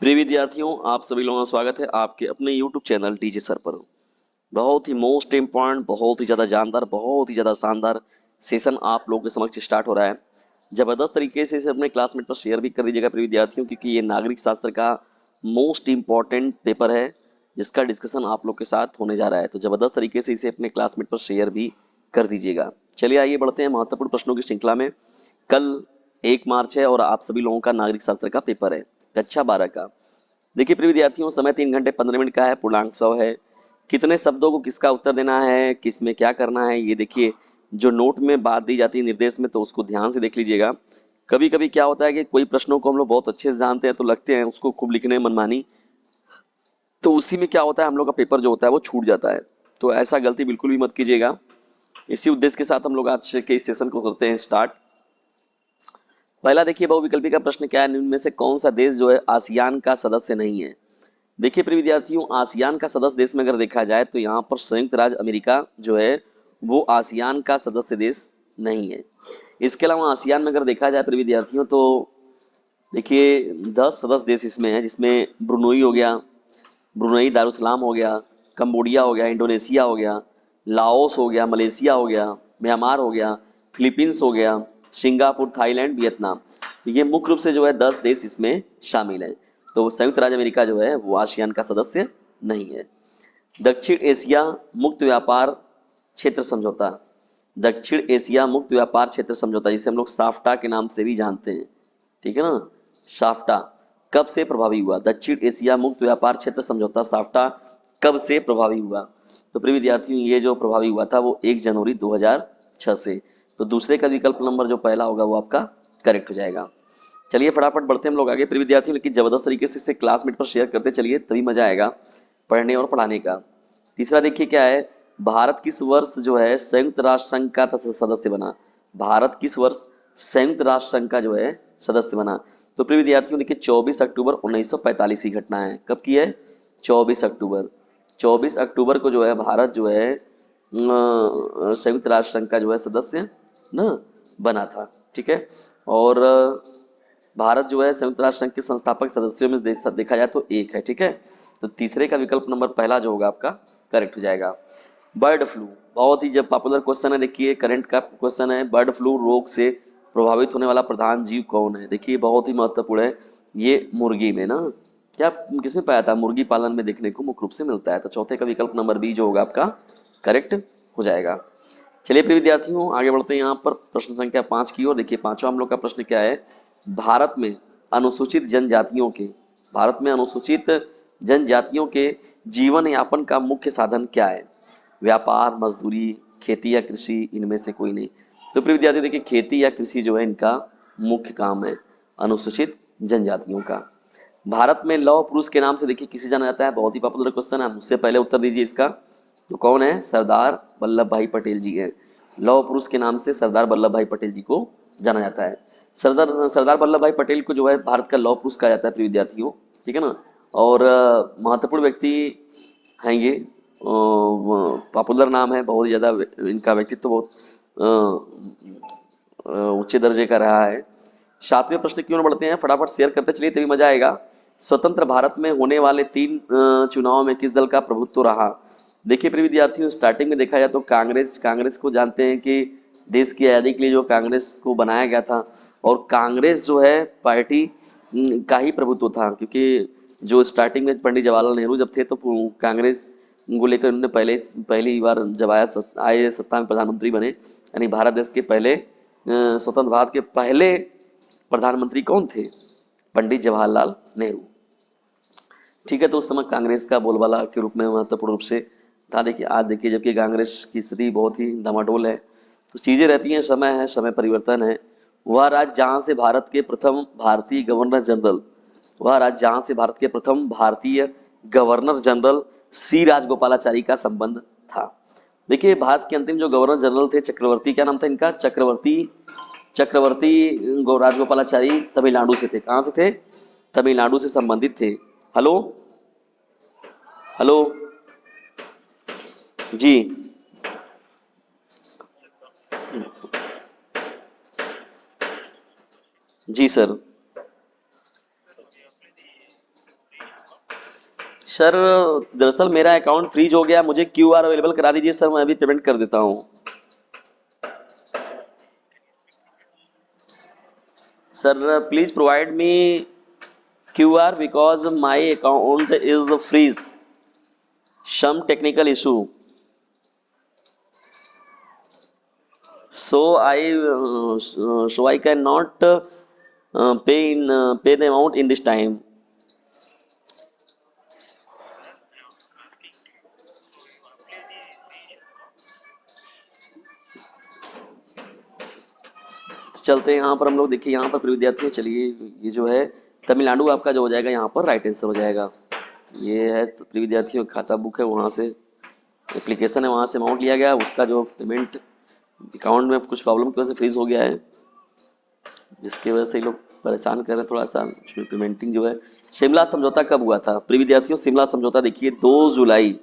प्रिय विद्यार्थियों, आप सभी लोगों का स्वागत है आपके अपने YouTube चैनल टीजे सर पर। बहुत ही मोस्ट इम्पॉर्टेंट, बहुत ही ज़्यादा जानदार, बहुत ही ज़्यादा शानदार सेशन आप लोगों के समक्ष स्टार्ट हो रहा है। ज़बरदस्त तरीके से इसे अपने क्लासमेट पर शेयर भी कर दीजिएगा प्रिय विद्यार्थियों, क्योंकि ये नागरिक शास्त्र का मोस्ट इम्पॉर्टेंट पेपर है जिसका डिस्कशन आप लोग के साथ होने जा रहा है। तो ज़बरदस्त तरीके से इसे अपने क्लासमेट पर शेयर भी कर दीजिएगा। चलिए आइए बढ़ते हैं महत्वपूर्ण प्रश्नों की श्रृंखला में। कल 1 मार्च है और आप सभी लोगों का नागरिक शास्त्र का पेपर है, कक्षा 12 का। देखिए प्रिय विद्यार्थियों, समय 3 घंटे 15 मिनट का है, पूर्णांक 100 है। कितने शब्दों को किसका उत्तर देना है, किस में क्या करना है, ये देखिए जो नोट में बात दी जाती है निर्देश में, तो उसको ध्यान से देख लीजिएगा। कभी कभी क्या होता है कि कोई प्रश्नों को हम लोग बहुत अच्छे से जानते हैं तो लगते हैं उसको खूब लिखने मनमानी, तो उसी में क्या होता है हम लोग का पेपर जो होता है वो छूट जाता है। तो ऐसा गलती बिल्कुल भी मत कीजिएगा। इसी उद्देश्य के साथ हम लोग आज के इस सेशन को करते हैं स्टार्ट। पहला देखिए, बहुविकल्पी का प्रश्न क्या है, निम्न में से कौन सा देश जो है आसियान का सदस्य नहीं है। देखिए प्रिय विद्यार्थियों, आसियान का सदस्य देश में अगर देखा जाए तो यहाँ पर संयुक्त राज्य अमेरिका जो है वो आसियान का सदस्य देश नहीं है। इसके अलावा आसियान में अगर देखा जाए प्रिय विद्यार्थियों तो देखिए 10 सदस्य देश इसमें है, जिसमें ब्रुनोई हो गया, ब्रुनई दारुसलाम हो गया, कंबोडिया हो गया, इंडोनेशिया हो गया, लाओस हो गया, मलेशिया हो गया, म्यांमार हो गया, फिलीपींस हो गया, सिंगापुर, थाईलैंड, वियतनाम। तो ये मुख्य रूप से जो है 10 देश इसमें शामिल है। तो संयुक्त राज्य अमेरिका जो है वो आसियान का सदस्य नहीं है। दक्षिण एशिया मुक्त व्यापार क्षेत्र समझौता, दक्षिण एशिया मुक्त व्यापार क्षेत्र समझौता जिसे हम लोग साफ्टा के नाम से भी जानते हैं, ठीक है ना, साफ्टा कब से प्रभावी हुआ। दक्षिण एशिया मुक्त व्यापार क्षेत्र समझौता साफ्टा कब से प्रभावी हुआ। तो प्रिय विद्यार्थियों, ये जो प्रभावी हुआ था वो 1 जनवरी 2006 से। तो दूसरे का विकल्प नंबर जो पहला होगा वो आपका करेक्ट हो जाएगा। चलिए फटाफट बढ़ते हैं हम लोग आगे प्रिय विद्यार्थियों, लेकिन जबरदस्त तरीके से इसे क्लासमेट पर शेयर करते चलिए, तभी मजा आएगा पढ़ने और पढ़ाने का। तीसरा देखिए क्या है, भारत किस वर्ष जो है संयुक्त राष्ट्र संघ का सदस्य बना। भारत किस वर्ष संयुक्त राष्ट्र संघ का जो है सदस्य बना। तो प्रिय विद्यार्थियों देखिए 24 अक्टूबर 1945 की घटना है। कब की है? 24 अक्टूबर। 24 अक्टूबर को जो है भारत जो है संयुक्त राष्ट्र संघ का जो है सदस्य ना बना था, ठीक है। और भारत जो है संयुक्त राष्ट्र संघ के संस्थापक सदस्यों में देखा जाए तो एक है, ठीक है। तो तीसरे का विकल्प नंबर पहला जो होगा आपका करेक्ट हो जाएगा। बर्ड फ्लू बहुत ही जब पॉपुलर क्वेश्चन है, देखिए करंट का क्वेश्चन है। बर्ड फ्लू रोग से प्रभावित होने वाला प्रधान जीव कौन है। देखिए बहुत ही महत्वपूर्ण है, ये मुर्गी में ना, क्या किसमें पाया था, मुर्गी पालन में देखने को मुख्य रूप से मिलता है। तो चौथे का विकल्प नंबर बी जो होगा आपका करेक्ट हो जाएगा। चलिए प्रिय विद्यार्थियों आगे बढ़ते हैं यहाँ पर प्रश्न संख्या 5 की ओर। देखिए पांचवा हम लोग का प्रश्न क्या है, भारत में अनुसूचित जनजातियों के, भारत में अनुसूचित जनजातियों के जीवन यापन का मुख्य साधन क्या है। व्यापार, मजदूरी, खेती या कृषि, इनमें से कोई नहीं। तो प्रिय विद्यार्थी देखिए खेती या कृषि जो है इनका मुख्य काम है अनुसूचित जनजातियों का। भारत में लौह पुरुष के नाम से देखिए किसे जाना जाता है, बहुत ही पॉपुलर क्वेश्चन है, मुझसे पहले उत्तर दीजिए इसका। तो कौन है, सरदार वल्लभ भाई पटेल जी है। लौह पुरुष के नाम से सरदार वल्लभ भाई पटेल जी को जाना जाता है। सरदार सरदार वल्लभ भाई पटेल को जो है भारत का लौह पुरुष कहा जाता है प्रिय विद्यार्थियों, ठीक है ना। और महत्वपूर्ण व्यक्ति हैं ये, पॉपुलर नाम है, बहुत ही ज्यादा इनका व्यक्तित्व बहुत ऊंचे दर्जे का रहा है। सातवें प्रश्न क्यों बढ़ते हैं, फटाफट शेयर करते चलिए तभी मजा आएगा। स्वतंत्र भारत में होने वाले 3 चुनाव में किस दल का प्रभुत्व रहा। देखिए प्रिय विद्यार्थियों, स्टार्टिंग में देखा जाए तो कांग्रेस को जानते हैं कि देश की आज़ादी के लिए जो कांग्रेस को बनाया गया था, और कांग्रेस जो है पार्टी का ही प्रभुत्व था, क्योंकि जो स्टार्टिंग में पंडित जवाहरलाल नेहरू जब थे तो कांग्रेस को लेकर उन्होंने पहली बार जब आए सत्ता में प्रधानमंत्री बने, यानी भारत देश के पहले स्वतंत्र भारत के पहले प्रधानमंत्री कौन थे, पंडित जवाहरलाल नेहरू, ठीक है। तो उस समय कांग्रेस का बोलबाला के रूप में महत्वपूर्ण रूप से था। देखिए आज देखिए जबकि कांग्रेस की स्थिति बहुत ही डामाडोल है, तो चीजें रहती हैं, समय है, समय परिवर्तन है। वह राज्य जहां से भारत के प्रथम भारतीय गवर्नर जनरल, वह राज्य जहां से भारत के प्रथम भारतीय गवर्नर जनरल सी राजगोपालाचारी का संबंध था। देखिए भारत के अंतिम जो गवर्नर जनरल थे चक्रवर्ती, क्या नाम था इनका, चक्रवर्ती राजगोपालाचारी तमिलनाडु से थे। कहां से थे, तमिलनाडु से संबंधित थे। हेलो हेलो जी जी सर। सर दरअसल मेरा अकाउंट फ्रीज हो गया, मुझे क्यूआर अवेलेबल करा दीजिए सर, मैं अभी पेमेंट कर देता हूँ। Sir please provide me QR because my account is freeze, some technical issue, so I cannot pay the amount in this time. चलते हैं यहाँ पर हम लोग, देखिए यहाँ पर प्रिय विद्यार्थियों, चलिए ये जो है तमिलनाडु आपका जो हो जाएगा यहाँ पर राइट आंसर हो जाएगा। ये है प्रिय विद्यार्थियों खाता बुक है, वहाँ से एप्लीकेशन है, वहाँ से अमाउंट लिया गया, उसका जो पेमेंट अकाउंट में कुछ प्रॉब्लम की वजह से फ्रीज हो गया है, जिसकी वजह से ये लोग परेशान कर रहे हैं थोड़ा सा। उसमें पेमेंटिंग जो है, शिमला समझौता कब हुआ था प्रिय विद्यार्थियों? शिमला समझौता देखिए 2 जुलाई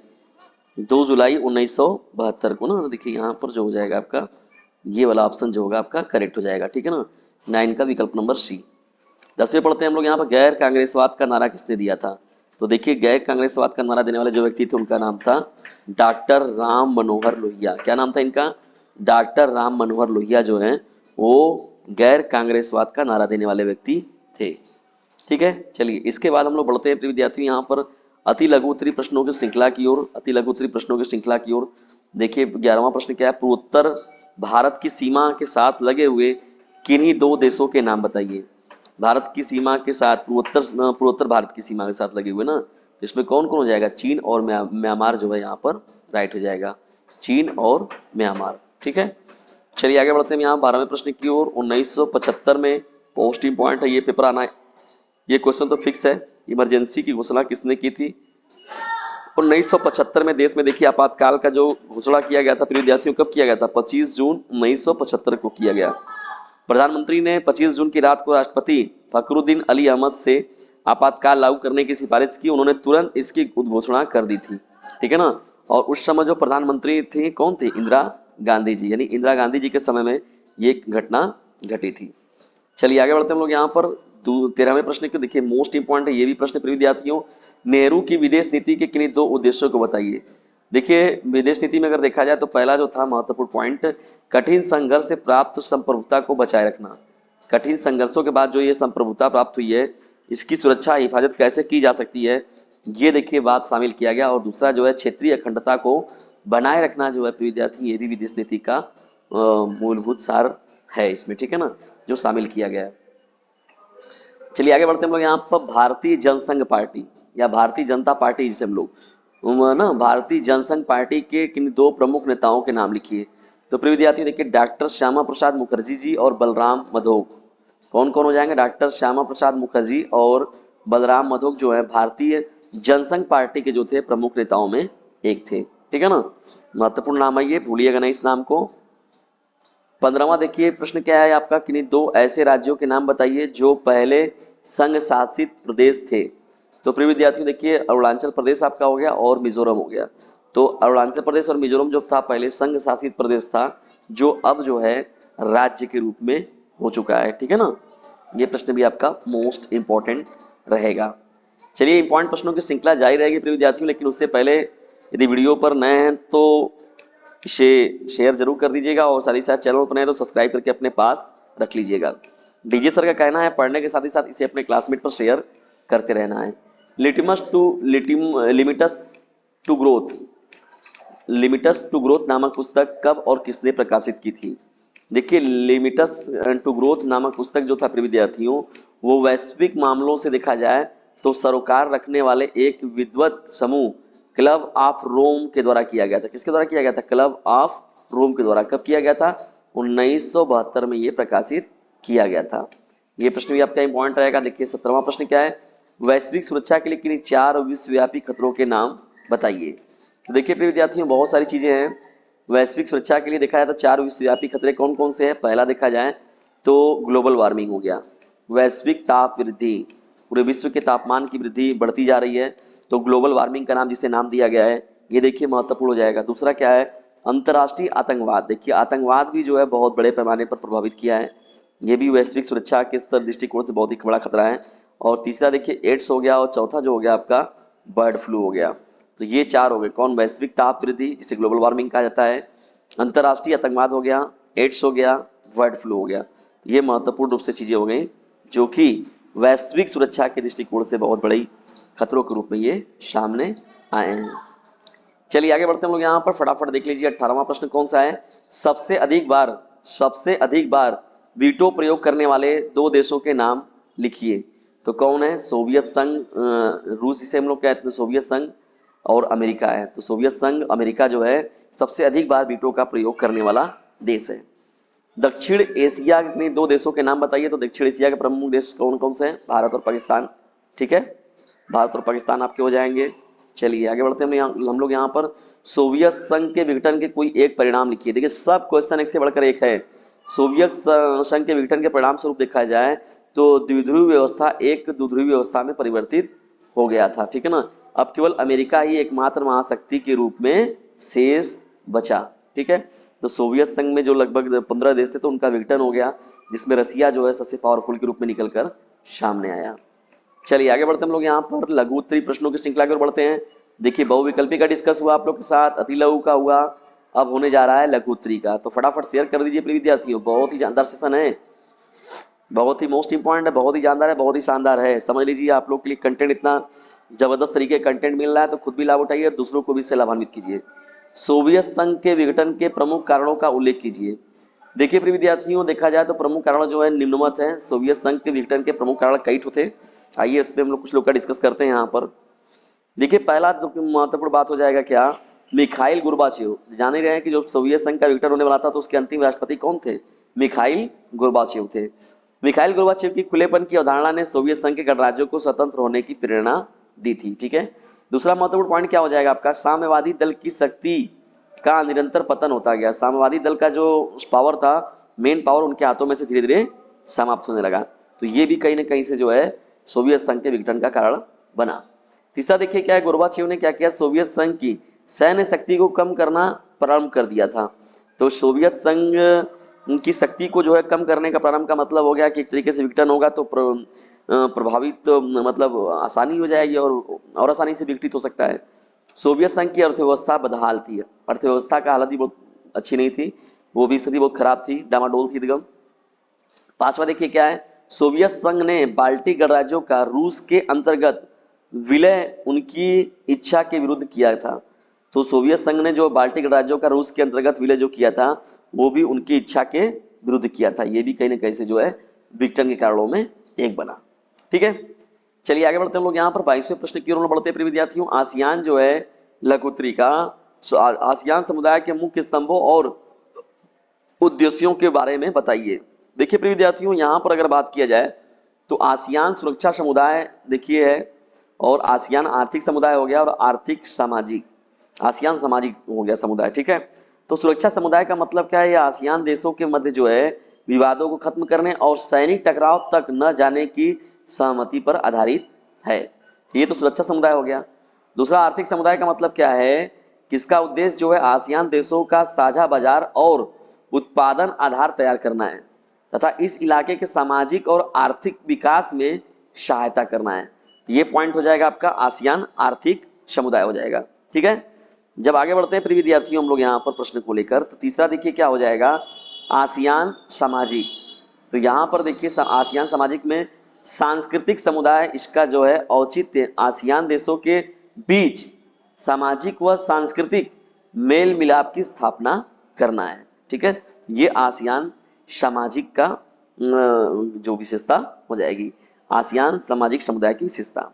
1972 को ना। देखिए यहाँ पर जो हो जाएगा आपका ये वाला ऑप्शन जो होगा आपका करेक्ट हो जाएगा, ठीक है ना, 9 का विकल्प नंबर सी। 10वें पढ़ते हैं हम लोग यहाँ पर, गैर कांग्रेसवाद का नारा किसने दिया था? तो देखिए गैर कांग्रेसवाद का नारा देने वाले जो व्यक्ति थे उनका नाम था डॉक्टर राम मनोहर लोहिया। क्या नाम था इनका? डॉक्टर राम मनोहर लोहिया जो है वो गैर कांग्रेसवाद का नारा देने वाले व्यक्ति थे। ठीक है, चलिए इसके बाद हम लोग बढ़ते हैं विद्यार्थी यहाँ पर अति लघु उत्तरी प्रश्नों की श्रृंखला की ओर। अति लघु उत्तरी प्रश्नों की श्रृंखला की ओर देखिए 11वां प्रश्न क्या है? पूर्वोत्तर भारत की सीमा के साथ लगे हुए किन्हीं 2 देशों के नाम बताइए। भारत की सीमा के साथ पूर्वोत्तर भारत की सीमा के साथ लगे हुए ना, तो इसमें कौन कौन हो जाएगा? चीन और म्यांमार जो है यहाँ पर राइट हो जाएगा, चीन और म्यांमार। ठीक है, चलिए आगे बढ़ते हैं यहाँ 12वें प्रश्न की ओर। 1975 में पोस्ट इंपॉर्टेंट है, ये पेपर आना है, ये क्वेश्चन तो फिक्स है। इमरजेंसी की घोषणा किसने की थी? 1975 में देश में देखिए आपातकाल का जो घोषणा किया गया था प्रिय विद्यार्थियों, कब किया गया था? 25 जून 1975 को किया गया। प्रधानमंत्री ने 25 जून की रात को राष्ट्रपति फखरुद्दीन अली अहमद से आपातकाल लागू करने की सिफारिश की, उन्होंने तुरंत इसकी घोषणा कर दी थी, ठीक है ना। और उस समय जो प्रधानमंत्री थे कौन थे? इंदिरा गांधी जी, यानी इंदिरा गांधी जी के समय में ये घटना घटी थी। चलिए आगे बढ़ते हैं हम लोग यहाँ पर 13वें प्रश्न को देखिए, मोस्ट इंपॉर्टेंट है ये भी प्रश्न प्रिय विद्यार्थियों। नेहरू की विदेश नीति के किन्हीं 2 उद्देश्यों को बताइए। देखिए विदेश नीति में अगर देखा जाए तो पहला जो था महत्वपूर्ण पॉइंट, कठिन संघर्ष से प्राप्त संप्रभुता को बचाए रखना। कठिन संघर्षों के बाद जो ये संप्रभुता प्राप्त हुई है, इसकी सुरक्षा हिफाजत कैसे की जा सकती है, ये देखिए बात शामिल किया गया। और दूसरा जो है क्षेत्रीय अखंडता को बनाए रखना जो है विद्यार्थी, ये भी विदेश नीति का मूलभूत सार है इसमें, ठीक है ना, जो शामिल किया गया है। चलिए आगे बढ़ते हैं हम लोग यहाँ पर भारतीय जनसंघ पार्टी या भारतीय जनता पार्टी जिसे हम लोग ना, भारतीय जनसंघ पार्टी के किन 2 प्रमुख नेताओं के नाम लिखिए। तो प्रिय विद्यार्थी देखिए डॉक्टर श्यामा प्रसाद मुखर्जी जी और बलराम मधोक। कौन कौन हो जाएंगे? डॉक्टर श्यामा प्रसाद मुखर्जी और बलराम मधोक जो है भारतीय जनसंघ पार्टी के जो थे प्रमुख नेताओं में एक थे, ठीक है ना। महत्वपूर्ण नाम है ये, भूलिएगा नहीं इस नाम को। 15वां देखिए प्रश्न क्या है आपका, किन्हीं 2 ऐसे राज्यों के नाम बताइए जो पहले संघ शासित प्रदेश थे। तो प्रिय विद्यार्थियों देखिए अरुणाचल प्रदेश आपका हो गया और मिजोरम हो गया। तो अरुणाचल प्रदेश और मिजोरम जो था पहले संघ शासित प्रदेश था, जो अब जो है राज्य के रूप में हो चुका है, ठीक है ना। ये प्रश्न भी आपका मोस्ट इंपॉर्टेंट रहेगा। चलिए इंपॉर्टेंट प्रश्नों की श्रृंखला जारी रहेगी प्रिय विद्यार्थियों, लेकिन उससे पहले यदि वीडियो पर नए हैं तो इसे शेयर जरूर कर दीजिएगा और साथ ही साथ चैनल पर नए तो सब्सक्राइब करके अपने पास रख लीजिएगा। डीजे सर का कहना है पढ़ने के साथ ही साथ इसे अपने क्लासमेट पर शेयर करते रहना है। लिमिटस टू ग्रोथ नामक पुस्तक कब और किसने प्रकाशित की थी? देखिए लिमिटस टू ग्रोथ नामक पुस्तक जो था प्रिय विद्यार्थियों, वो वैश्विक मामलों से देखा जाए तो सरोकार रखने वाले एक विद्वत समूह क्लब ऑफ रोम के द्वारा किया गया था। किसके द्वारा किया गया था? क्लब ऑफ रोम के द्वारा। कब किया गया था? 1972 में ये प्रकाशित किया गया था। ये प्रश्न भी आपका इंपॉर्टेंट रहेगा। देखिए 17वां प्रश्न क्या है, वैश्विक सुरक्षा के लिए किन्हीं 4 विश्वव्यापी खतरों के नाम बताइए। तो देखिए प्रिय विद्यार्थियों बहुत सारी चीजें हैं। वैश्विक सुरक्षा के लिए देखा जाए तो 4 विश्वव्यापी खतरे कौन कौन से हैं? पहला देखा जाए तो ग्लोबल वार्मिंग हो गया, वैश्विक ताप वृद्धि, पूरे विश्व के तापमान की वृद्धि बढ़ती जा रही है, तो ग्लोबल वार्मिंग का नाम जिसे नाम दिया गया है, ये देखिए महत्वपूर्ण हो जाएगा। दूसरा क्या है? अंतर्राष्ट्रीय आतंकवाद। देखिए आतंकवाद भी जो है बहुत बड़े पैमाने पर प्रभावित किया है, ये भी वैश्विक सुरक्षा के स्तर दृष्टिकोण से बहुत ही बड़ा खतरा है। और तीसरा देखिए एड्स हो गया, और चौथा जो हो गया आपका बर्ड फ्लू हो गया। तो ये 4 हो गए। कौन? वैश्विक ताप वृद्धि जिसे ग्लोबल वार्मिंग कहा जाता है, अंतर्राष्ट्रीय आतंकवाद हो गया, एड्स हो गया, बर्ड फ्लू हो गया। तो ये महत्वपूर्ण रूप से चीजें हो गई जो कि वैश्विक सुरक्षा के दृष्टिकोण से बहुत बड़ी खतरों के रूप में ये सामने आए हैं। चलिए आगे बढ़ते हैं हम लोग यहाँ पर, फटाफट देख लीजिए 18वां प्रश्न कौन सा है। सबसे अधिक बार वीटो प्रयोग करने वाले 2 देशों के नाम लिखिए। तो कौन है? सोवियत संघ, रूस जिसे हम लोग कहते हैं सोवियत संघ, और अमेरिका है। तो सोवियत संघ, अमेरिका जो है सबसे अधिक बार वीटो का प्रयोग करने वाला देश है। दक्षिण एशिया के 2 देशों के नाम बताइए। तो दक्षिण एशिया के प्रमुख देश कौन कौन से हैं? भारत और पाकिस्तान। ठीक है, भारत और पाकिस्तान आपके हो जाएंगे। चलिए आगे बढ़ते हैं हम लोग यहाँ पर, सोवियत संघ के विघटन के कोई एक परिणाम लिखिए। देखिए सब क्वेश्चन एक से बढ़कर एक है। सोवियत संघ के विघटन के परिणाम स्वरूप देखा जाए तो द्विध्रुवीय व्यवस्था एक द्विध्रुवीय व्यवस्था में परिवर्तित हो गया था। ठीक है ना, अब केवल अमेरिका ही एकमात्र महाशक्ति के रूप में शेष बचा। ठीक है, तो सोवियत संघ में जो लगभग 15 देश थे तो उनका विघटन हो गया, जिसमें रसिया जो है सबसे पावरफुल के रूप में निकलकर सामने आया। चलिए आगे बढ़ते हैं हम लोग यहाँ पर, लघु उत्तरीय प्रश्नों की श्रृंखला की ओर बढ़ते हैं। देखिए बहुविकल्पी का डिस्कस हुआ आप लोग के साथ, अति लघु का हुआ, अब होने जा रहा है लघु उत्तरीय का। तो फटाफट शेयर कर दीजिए प्रिय विद्यार्थियों, बहुत ही जानदार सेशन है, बहुत ही मोस्ट इंपॉर्टेंट है, बहुत ही जानदार है, बहुत ही शानदार है। समझ लीजिए आप लोग के लिए कंटेंट इतना जबरदस्त तरीके का कंटेंट मिल रहा है तो खुद भी लाभ उठाइए और दूसरों को भी इससे लाभान्वित कीजिए। सोवियत संघ के विघटन के प्रमुख कारणों का उल्लेख कीजिए। देखिए प्रिय विद्यार्थियों, देखा जाए तो प्रमुख कारण जो है निम्नवत है। सोवियत संघ के विघटन के प्रमुख कारण कई ठो थे। आइए इस पे हम लोग कुछ लोग का डिस्कस करते हैं यहाँ पर। देखिए पहला जो महत्वपूर्ण बात हो जाएगा क्या, मिखाइल गोर्बाचेव। जान ही रहे हैं कि जो सोवियत संघ का विघटन होने वाला था तो उसके अंतिम राष्ट्रपति कौन थे? मिखाइल गोर्बाचेव थे। मिखाइल गोर्बाचेव की खुलेपन की अवधारणा ने सोवियत संघ के गणराज्यों को स्वतंत्र होने की प्रेरणा दी थी। ठीक है, दूसरा महत्वपूर्ण पॉइंट क्या हो जाएगा आपका, साम्यवादी दल की शक्ति का निरंतर पतन होता गया। साम्यवादी दल का जो पावर था, मेन पावर उनके हाथों में से धीरे धीरे समाप्त होने लगा। तो ये भी कहीं ना कहीं से जो है सोवियत संघ के विघटन का कारण बना। तीसरा देखिए क्या है, गोर्बाचेव ने क्या किया, सोवियत संघ की सैन्य शक्ति को कम करना प्रारंभ कर दिया था। तो सोवियत संघ की शक्ति को जो है कम करने का प्रारंभ का मतलब हो गया कि एक तरीके से विघटन होगा तो प्रभावित तो मतलब आसानी हो जाएगी और आसानी से विघटित हो सकता है। सोवियत संघ की अर्थव्यवस्था बदहाल थी, अर्थव्यवस्था का हालत भी बहुत अच्छी नहीं थी, वो भी स्थिति बहुत खराब थी, डामाडोल थी एकदम। पांचवा देखिए क्या है, सोवियत संघ ने बाल्टिक गणराज्यों का रूस के अंतर्गत विलय उनकी इच्छा के विरुद्ध किया था। तो सोवियत संघ ने जो बाल्टिक राज्यों का रूस के अंतर्गत विलय जो किया था वो भी उनकी इच्छा के विरुद्ध किया था। ये भी कहीं ना कहीं से जो है विघटन के कारणों में एक बना। ठीक है, चलिए आगे बढ़ते हैं हम लोग यहाँ पर 22वें प्रश्न की ओर बढ़ते हैं प्रिय विद्यार्थियों। आसियान जो है लघु उत्तरीय का, आसियान समुदाय के मुख्य स्तंभों और उद्देश्यों के बारे में बताइए। देखिए प्रिय विद्यार्थियों, यहाँ पर अगर बात किया जाए तो आसियान सुरक्षा समुदाय देखिए है, और आसियान आर्थिक समुदाय हो गया, और आर्थिक सामाजिक, आसियान सामाजिक हो गया समुदाय। ठीक है, तो सुरक्षा समुदाय का मतलब क्या है, ये आसियान देशों के मध्य जो है विवादों को खत्म करने और सैनिक टकराव तक न जाने की सहमति पर आधारित है। ये तो सुरक्षा समुदाय हो गया। दूसरा आर्थिक समुदाय का मतलब क्या है, किसका उद्देश्य जो है आसियान देशों का साझा बाजार और उत्पादन आधार तैयार करना है तथा इस इलाके के सामाजिक और आर्थिक विकास में सहायता करना है। तो ये पॉइंट हो जाएगा आपका आसियान आर्थिक समुदाय हो जाएगा। ठीक है, जब आगे बढ़ते हैं प्रिय विद्यार्थियों हम लोग यहाँ पर प्रश्न को लेकर, तो तीसरा देखिए क्या हो जाएगा, आसियान सामाजिक। तो यहाँ पर देखिए आसियान सामाजिक में सांस्कृतिक समुदाय, इसका जो है औचित्य आसियान देशों के बीच सामाजिक व सांस्कृतिक मेल मिलाप की स्थापना करना है। ठीक है, ये आसियान सामाजिक का जो विशेषता हो जाएगी, आसियान सामाजिक समुदाय की विशेषता।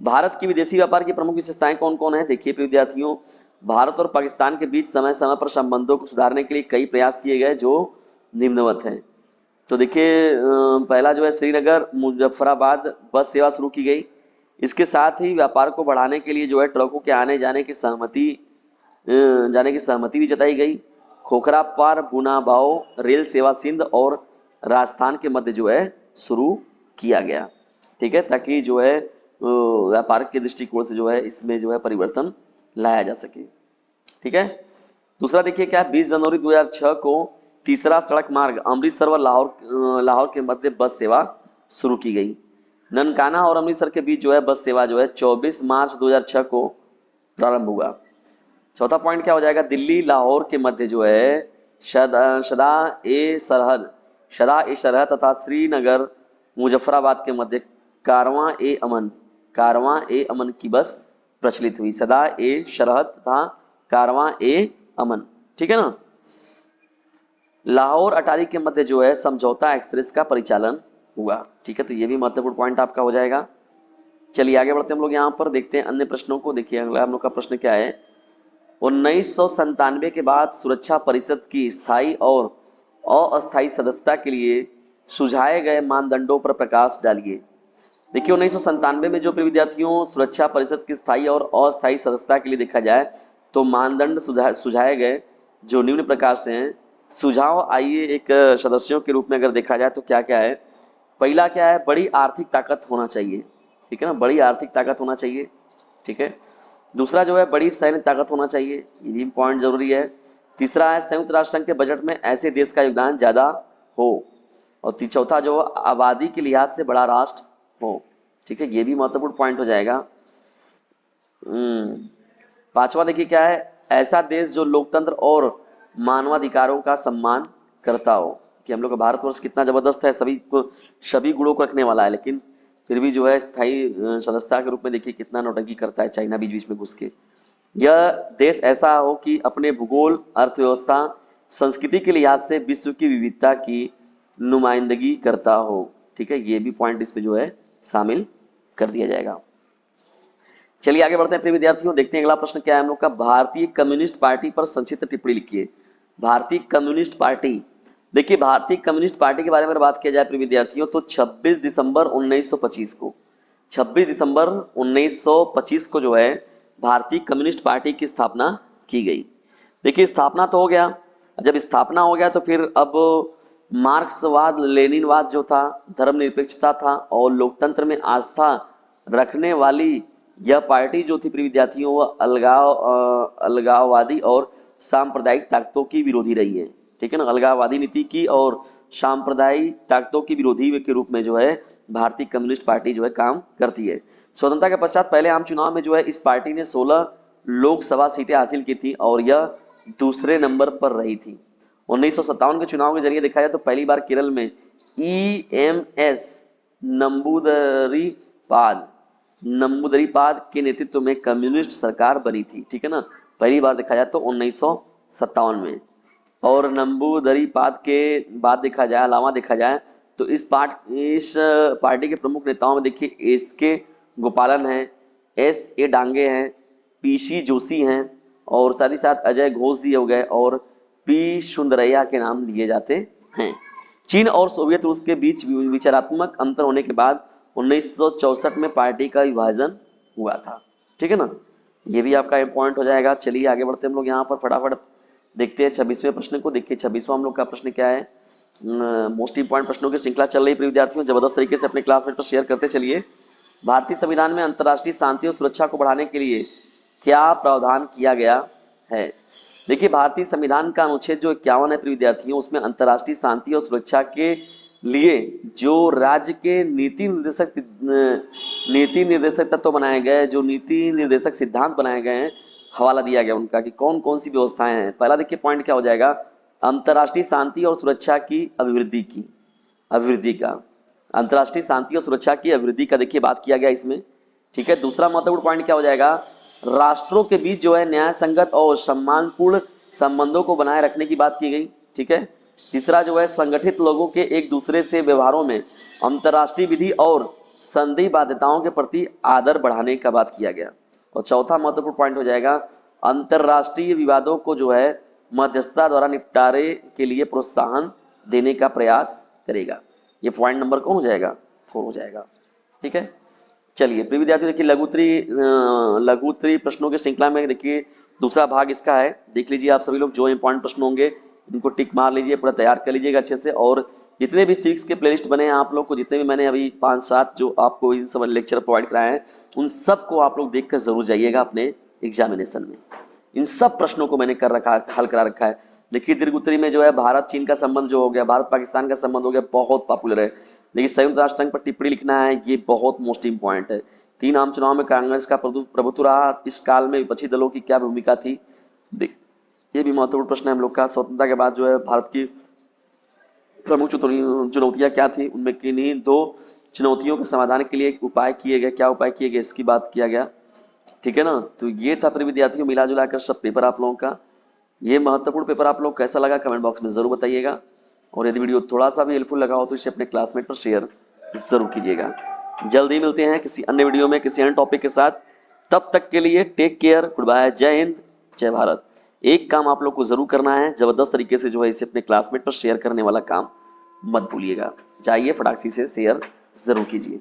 भारत की विदेशी व्यापार की प्रमुख विशेषताएं कौन कौन है? देखिए विद्यार्थियों, भारत और पाकिस्तान के बीच समय समय पर संबंधों को सुधारने के लिए कई प्रयास किए गए जो निम्नवत हैं। तो देखिए पहला जो है श्रीनगर मुजफ्फराबाद बस सेवा शुरू की गई। इसके साथ ही व्यापार को बढ़ाने के लिए जो है ट्रकों के आने जाने की सहमति भी जताई गई। खोखरा पार बुनाबाओ रेल सेवा सिंध और राजस्थान के मध्य जो है शुरू किया गया। ठीक है, ताकि जो है व्यापार के दृष्टिकोण से जो है इसमें जो है परिवर्तन लाया जा सके। ठीक है, दूसरा देखिए क्या है, 20 जनवरी 2006 को तीसरा सड़क मार्ग अमृतसर व लाहौर के मध्य बस सेवा शुरू की गई। ननकाना और अमृतसर के बीच जो है बस सेवा जो है 24 मार्च 2006 को प्रारंभ हुआ। चौथा पॉइंट क्या हो जाएगा, दिल्ली लाहौर के मध्य जो है शदा ए सरहद तथा श्रीनगर मुजफ्फराबाद के मध्य कारवां ए अमन की बस प्रचलित हुई। सदा ए सरहद तथा कारवां ए अमन, ठीक है ना। लाहौर अटारी के मध्य जो है समझौता एक्सप्रेस का परिचालन हुआ, ठीक है। तो ये भी महत्वपूर्ण पॉइंट आपका हो जाएगा। चलिए आगे बढ़ते हैं हम लोग, यहाँ पर देखते हैं अन्य प्रश्नों को। देखिए अगला हम लोग का प्रश्न क्या है, 1997 के बाद सुरक्षा परिषद की स्थायी और अस्थायी सदस्यता के लिए सुझाए गए मानदंडों पर प्रकाश डालिए। देखिए 1997 में जो विद्यार्थियों सुरक्षा परिषद की स्थायी और अस्थायी सदस्यता के लिए देखा जाए तो मानदंड सुझाए गए जो निम्न प्रकार से हैं। सुझाव आइए एक सदस्यों के रूप में अगर देखा जाए तो क्या क्या है। पहला क्या है, बड़ी आर्थिक ताकत होना चाहिए, ठीक है ना, बड़ी आर्थिक ताकत होना चाहिए, ठीक है। दूसरा जो है बड़ी सैन्य ताकत होना चाहिए, ये भी पॉइंट जरूरी है। तीसरा है संयुक्त राष्ट्र संघ के बजट में ऐसे देश का योगदान ज्यादा हो। और चौथा जो आबादी के लिहाज से बड़ा राष्ट्र हो, ठीक है, ये भी महत्वपूर्ण पॉइंट हो जाएगा। पांचवा देखिए क्या है, ऐसा देश जो लोकतंत्र और मानवाधिकारों का सम्मान करता हो। कि हम लोग का भारतवर्ष कितना जबरदस्त है, सभी गुणों को रखने वाला है, लेकिन फिर भी जो है स्थायी सदस्यता के रूप में देखिए कितना नौटंकी करता है चाइना बीच बीच में घुस के। यह देश ऐसा हो कि अपने भूगोल, अर्थव्यवस्था, संस्कृति के लिहाज से विश्व की विविधता की नुमाइंदगी करता हो, ठीक है। ये भी पॉइंट इसमें जो है शामिल कर दिया जाएगा। चलिए आगे बढ़ते हैं प्रिय विद्यार्थियों, देखते हैं अगला प्रश्न क्या है हम लोग का। भारतीय कम्युनिस्ट पार्टी पर संक्षिप्त टिप्पणी लिखिए। भारतीय कम्युनिस्ट पार्टी, देखिए भारतीय कम्युनिस्ट पार्टी के बारे में बात किया जाए प्रिय विद्यार्थियों तो 26 दिसंबर 1925 को जो है भारतीय कम्युनिस्ट पार्टी की स्थापना की गई। देखिए स्थापना तो हो गया, जब स्थापना हो गया तो फिर अब मार्क्सवाद लेनिनवाद जो था, धर्मनिरपेक्षता था और लोकतंत्र में आस्था रखने वाली यह पार्टी जो थी प्रिय विद्यार्थियों वह अलगाववादी और सांप्रदायिक ताकतों की विरोधी रही है, ठीक है ना। अलगाववादी नीति की और सांप्रदायिक ताकतों की विरोधी के रूप में जो है भारतीय कम्युनिस्ट पार्टी जो है काम करती है। स्वतंत्रता के पश्चात पहले आम चुनाव में जो है इस पार्टी ने 16 लोकसभा सीटें हासिल की थी और यह दूसरे नंबर पर रही थी। 1957 के चुनाव के जरिए देखा जाए तो पहली बार केरल में EMS नंबूदरीपाद के नेतृत्व में कम्युनिस्ट सरकार बनी थी, ठीक है ना। पहली बार देखा जाए तो 1957 में। और नंबूदरीपाद के बाद देखा जाए, अलावा देखा जाए तो इस पार्टी के प्रमुख नेताओं में देखिए SK गोपालन है, SA डांगे हैं, PC जोशी हैं और साथ ही साथ अजय घोष जी हो गए और P सुंदरैया के नाम लिए जाते हैं। चीन और सोवियत रूस के बीच विचारात्मक अंतर होने के बाद 1964 में पार्टी का विभाजन हुआ था, ठीक है ना। ये भी आपका पॉइंट हो जाएगा। चलिए आगे बढ़ते हैं हम लोग यहाँ पर फटाफट देखते हैं 26वें प्रश्न को। देखिए 26वां हम लोग का प्रश्न क्या है, मोस्ट इंपॉर्टेंट प्रश्नों की श्रृंखला चल रही है विद्यार्थियों, जबरदस्त तरीके से अपने क्लासमेट पर शेयर करते चलिए। भारतीय संविधान में अंतर्राष्ट्रीय शांति और सुरक्षा को बढ़ाने के लिए क्या प्रावधान किया गया है। देखिए भारतीय संविधान का अनुच्छेद जो 51 है विद्यार्थियों, उसमें अंतर्राष्ट्रीय शांति और सुरक्षा के लिए जो राज्य के नीति निर्देशक तत्व बनाए गए, जो नीति निर्देशक सिद्धांत बनाए गए हैं, हवाला दिया गया उनका कि कौन कौन सी व्यवस्थाएं हैं। पहला देखिए पॉइंट क्या हो जाएगा, अंतर्राष्ट्रीय शांति और सुरक्षा की अभिवृद्धि का अंतर्राष्ट्रीय शांति और सुरक्षा की अभिवृद्धि का देखिए बात किया गया इसमें, ठीक है। दूसरा महत्वपूर्ण पॉइंट क्या हो जाएगा, राष्ट्रों के बीच जो है न्याय संगत और सम्मानपूर्ण संबंधों को बनाए रखने की बात की गई, ठीक है। तीसरा जो है संगठित लोगों के एक दूसरे से व्यवहारों में अंतर्राष्ट्रीय विधि और संधि बाध्यताओं के प्रति आदर बढ़ाने का बात किया गया। और चौथा महत्वपूर्ण पॉइंट हो जाएगा, अंतर्राष्ट्रीय विवादों को जो है मध्यस्थता द्वारा निपटारे के लिए प्रोत्साहन देने का प्रयास करेगा। ये पॉइंट नंबर कौन हो जाएगा, 4 हो जाएगा, ठीक है। चलिए प्रिय विद्यार्थी देखिए लघुत्तरी प्रश्नों की श्रृंखला में देखिए दूसरा भाग इसका है, देख लीजिए आप सभी लोग जो इंपॉर्टेंट प्रश्न होंगे इनको टिक मार लीजिए, पूरा तैयार कर लीजिएगा अच्छे से। और जितने भी सीक्स के प्लेलिस्ट बने हैं आप लोग को, जितने भी मैंने अभी 5-7 जो आपको इन सब लेक्चर प्रोवाइड कराए हैं, उन सब को आप लोग देखकर जरूर जाइएगा अपने एग्जामिनेशन में। इन सब प्रश्नों को मैंने हल करा रखा है। देखिए दीर्घ उत्तरी में जो है भारत चीन का संबंध जो हो गया, भारत पाकिस्तान का संबंध हो गया, बहुत पॉपुलर है। लेकिन संयुक्त राष्ट्र संघ पर टिप्पणी लिखना है, ये बहुत मोस्ट इंपॉर्टेंट है। 3 आम चुनाव में कांग्रेस का प्रभुत्व रहा, इस काल में विपक्षी दलों की क्या भूमिका थी, ये भी महत्वपूर्ण प्रश्न है हम लोग का। स्वतंत्रता के बाद जो है भारत की प्रमुख चुनौतियां क्या थी, उनमें किन्हीं 2 चुनौतियों के समाधान के लिए उपाय किए गए, क्या उपाय किए गए इसकी बात किया गया। ठीक है ना, तो ये था प्रिय विद्यार्थियों मिला जुला कर सब पेपर आप लोगों का। ये महत्वपूर्ण पेपर आप लोग कैसा लगा कमेंट बॉक्स में जरूर बताइएगा, और यदि वीडियो थोड़ा सा भी हेल्पफुल लगा हो तो इसे अपने क्लासमेट पर शेयर जरूर कीजिएगा। जल्दी मिलते हैं किसी अन्य वीडियो में किसी अन्य टॉपिक के साथ। तब तक के लिए टेक केयर, गुड बाय, जय हिंद, जय भारत। एक काम आप लोग को जरूर करना है, जबरदस्त तरीके से जो है इसे अपने क्लासमेट पर शेयर करने वाला काम मत भूलिएगा। जाइए फटाक से शेयर जरूर कीजिए।